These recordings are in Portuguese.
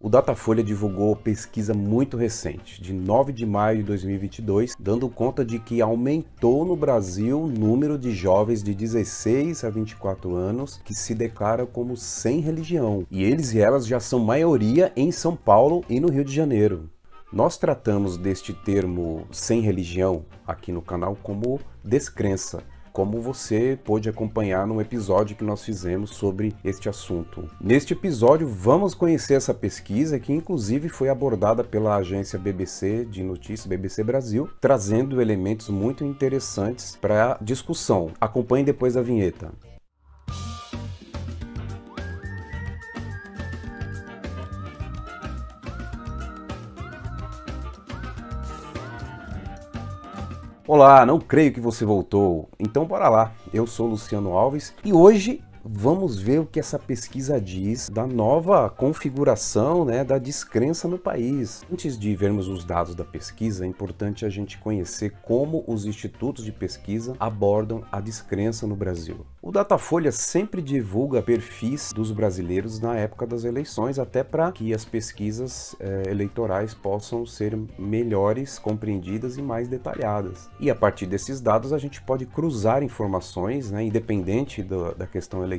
O Datafolha divulgou pesquisa muito recente, de 9 de maio de 2022, dando conta de que aumentou no Brasil o número de jovens de 16 a 24 anos que se declaram como sem religião. E eles e elas já são maioria em São Paulo e no Rio de Janeiro. Nós tratamos deste termo sem religião aqui no canal como descrença, como você pôde acompanhar no episódio que nós fizemos sobre este assunto. Neste episódio vamos conhecer essa pesquisa que inclusive foi abordada pela agência BBC de notícias, BBC Brasil, trazendo elementos muito interessantes para a discussão. Acompanhe depois da vinheta. Olá, não creio que você voltou. Então bora lá, eu sou Luciano Alves e hoje vamos ver o que essa pesquisa diz da nova configuração, da descrença no país. Antes de vermos os dados da pesquisa, é importante a gente conhecer como os institutos de pesquisa abordam a descrença no Brasil. O Datafolha sempre divulga perfis dos brasileiros na época das eleições, até para que as pesquisas eleitorais possam ser melhores, compreendidas e mais detalhadas. E a partir desses dados a gente pode cruzar informações, independente da questão eleitoral,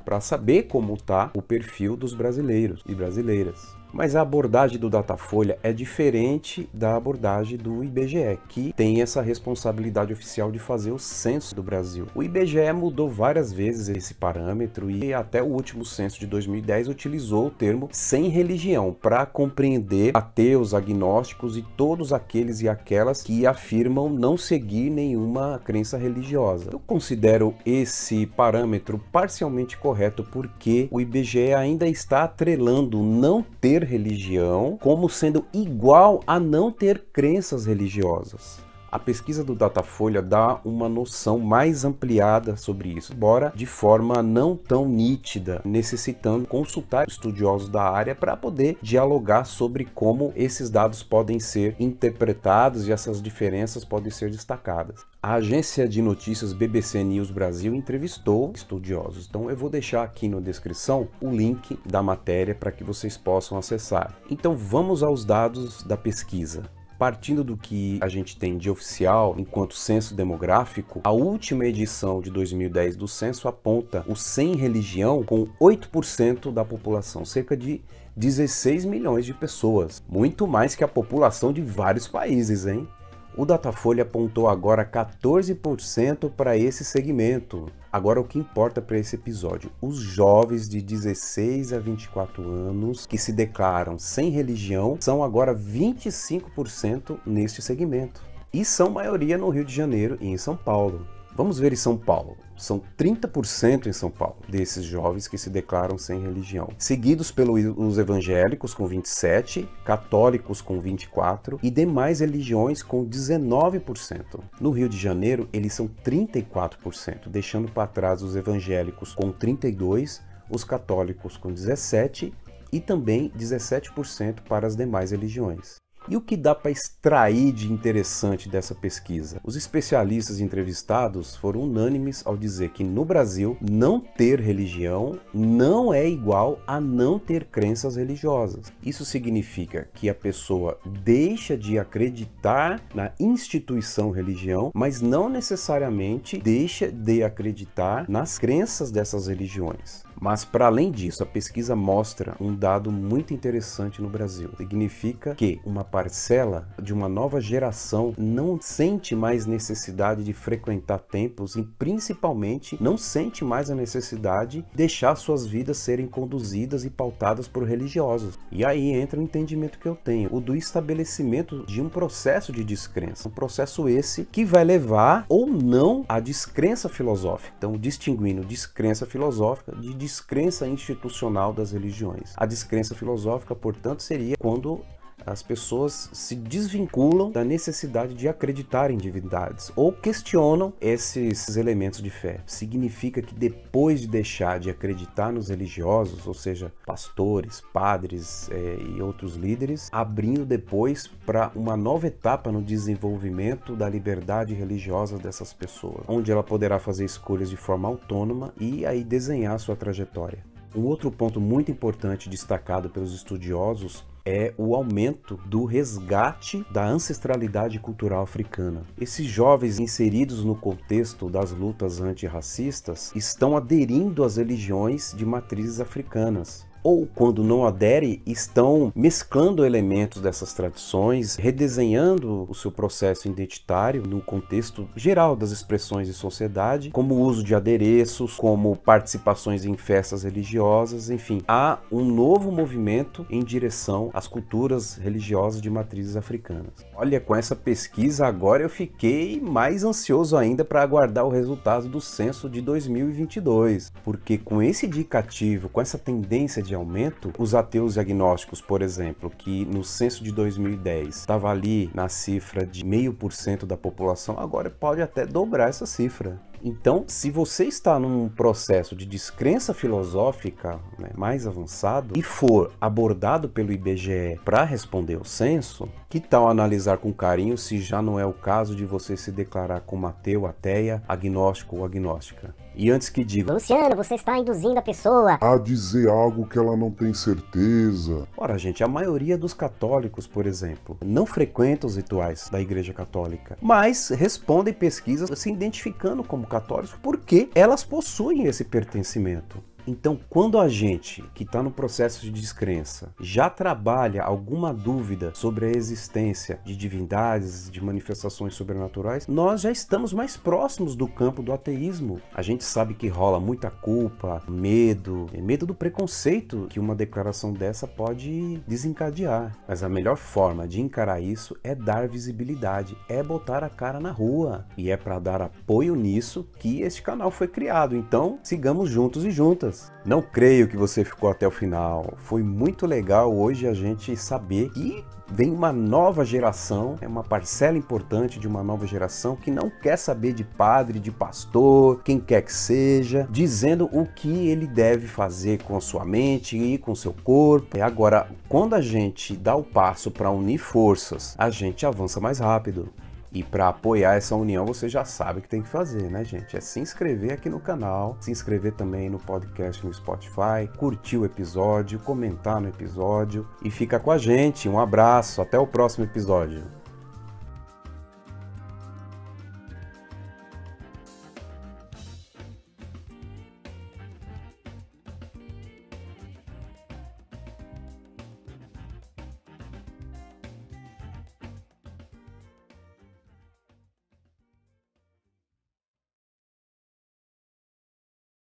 para saber como está o perfil dos brasileiros e brasileiras. Mas a abordagem do Datafolha é diferente da abordagem do IBGE, que tem essa responsabilidade oficial de fazer o censo do Brasil. O IBGE mudou várias vezes esse parâmetro e até o último censo de 2010 utilizou o termo sem religião para compreender ateus, agnósticos e todos aqueles e aquelas que afirmam não seguir nenhuma crença religiosa. Eu considero esse parâmetro parcialmente correto porque o IBGE ainda está atrelando não ter religião como sendo igual a não ter crenças religiosas. A pesquisa do Datafolha dá uma noção mais ampliada sobre isso, embora de forma não tão nítida, necessitando consultar estudiosos da área para poder dialogar sobre como esses dados podem ser interpretados e essas diferenças podem ser destacadas. A agência de notícias BBC News Brasil entrevistou estudiosos, então eu vou deixar aqui na descrição o link da matéria para que vocês possam acessar. Então vamos aos dados da pesquisa. Partindo do que a gente tem de oficial enquanto censo demográfico, a última edição de 2010 do censo aponta o sem religião com 8% da população, cerca de 16 milhões de pessoas, muito mais que a população de vários países, hein? O Datafolha apontou agora 14% para esse segmento. Agora o que importa para esse episódio, os jovens de 16 a 24 anos que se declaram sem religião são agora 25% neste segmento. E são maioria no Rio de Janeiro e em São Paulo. Vamos ver em São Paulo. São 30% em São Paulo desses jovens que se declaram sem religião, seguidos pelos evangélicos com 27%, católicos com 24% e demais religiões com 19%. No Rio de Janeiro, eles são 34%, deixando para trás os evangélicos com 32%, os católicos com 17% e também 17% para as demais religiões. E o que dá para extrair de interessante dessa pesquisa? Os especialistas entrevistados foram unânimes ao dizer que no Brasil não ter religião não é igual a não ter crenças religiosas. Isso significa que a pessoa deixa de acreditar na instituição religião, mas não necessariamente deixa de acreditar nas crenças dessas religiões. Mas, para além disso, a pesquisa mostra um dado muito interessante no Brasil. Significa que uma parcela de uma nova geração não sente mais necessidade de frequentar templos e, principalmente, não sente mais a necessidade de deixar suas vidas serem conduzidas e pautadas por religiosos. E aí entra o entendimento que eu tenho, o do estabelecimento de um processo de descrença. Um processo esse que vai levar ou não à descrença filosófica. Então, distinguindo descrença filosófica de descrença institucional das religiões. A descrença filosófica, portanto, seria quando as pessoas se desvinculam da necessidade de acreditar em divindades ou questionam esses elementos de fé. Significa que depois de deixar de acreditar nos religiosos, ou seja, pastores, padres e outros líderes, abrindo depois para uma nova etapa no desenvolvimento da liberdade religiosa dessas pessoas, onde ela poderá fazer escolhas de forma autônoma e aí desenhar sua trajetória. Um outro ponto muito importante destacado pelos estudiosos é o aumento do resgate da ancestralidade cultural africana. Esses jovens inseridos no contexto das lutas antirracistas estão aderindo às religiões de matrizes africanas. Ou, quando não aderem, estão mesclando elementos dessas tradições, redesenhando o seu processo identitário no contexto geral das expressões de sociedade, como o uso de adereços, como participações em festas religiosas, enfim. Há um novo movimento em direção às culturas religiosas de matrizes africanas. Olha, com essa pesquisa agora eu fiquei mais ansioso ainda para aguardar o resultado do censo de 2022, porque com esse indicativo, com essa tendência de aumento, os ateus e agnósticos, por exemplo, que no censo de 2010 estava ali na cifra de 0,5% da população, agora pode até dobrar essa cifra. Então, se você está num processo de descrença filosófica, né, mais avançado e for abordado pelo IBGE para responder ao censo, que tal analisar com carinho se já não é o caso de você se declarar como ateu, ateia, agnóstico ou agnóstica? E antes que diga, Luciano, você está induzindo a pessoa a dizer algo que ela não tem certeza. Ora, gente, a maioria dos católicos, por exemplo, não frequenta os rituais da Igreja Católica, mas respondem pesquisas se identificando como católicos porque elas possuem esse pertencimento. Então, quando a gente que está no processo de descrença já trabalha alguma dúvida sobre a existência de divindades, de manifestações sobrenaturais, nós já estamos mais próximos do campo do ateísmo. A gente sabe que rola muita culpa, medo do preconceito que uma declaração dessa pode desencadear. Mas a melhor forma de encarar isso é dar visibilidade, é botar a cara na rua. E é para dar apoio nisso que este canal foi criado. Então, sigamos juntos e juntas. Não creio que você ficou até o final. Foi muito legal hoje a gente saber que vem uma nova geração, é uma parcela importante de uma nova geração que não quer saber de padre, de pastor, quem quer que seja, dizendo o que ele deve fazer com a sua mente e com o seu corpo. Agora, quando a gente dá o passo para unir forças, a gente avança mais rápido. E para apoiar essa união, você já sabe o que tem que fazer, né, gente? É se inscrever aqui no canal, se inscrever também no podcast no Spotify, curtir o episódio, comentar no episódio e fica com a gente. Um abraço, até o próximo episódio.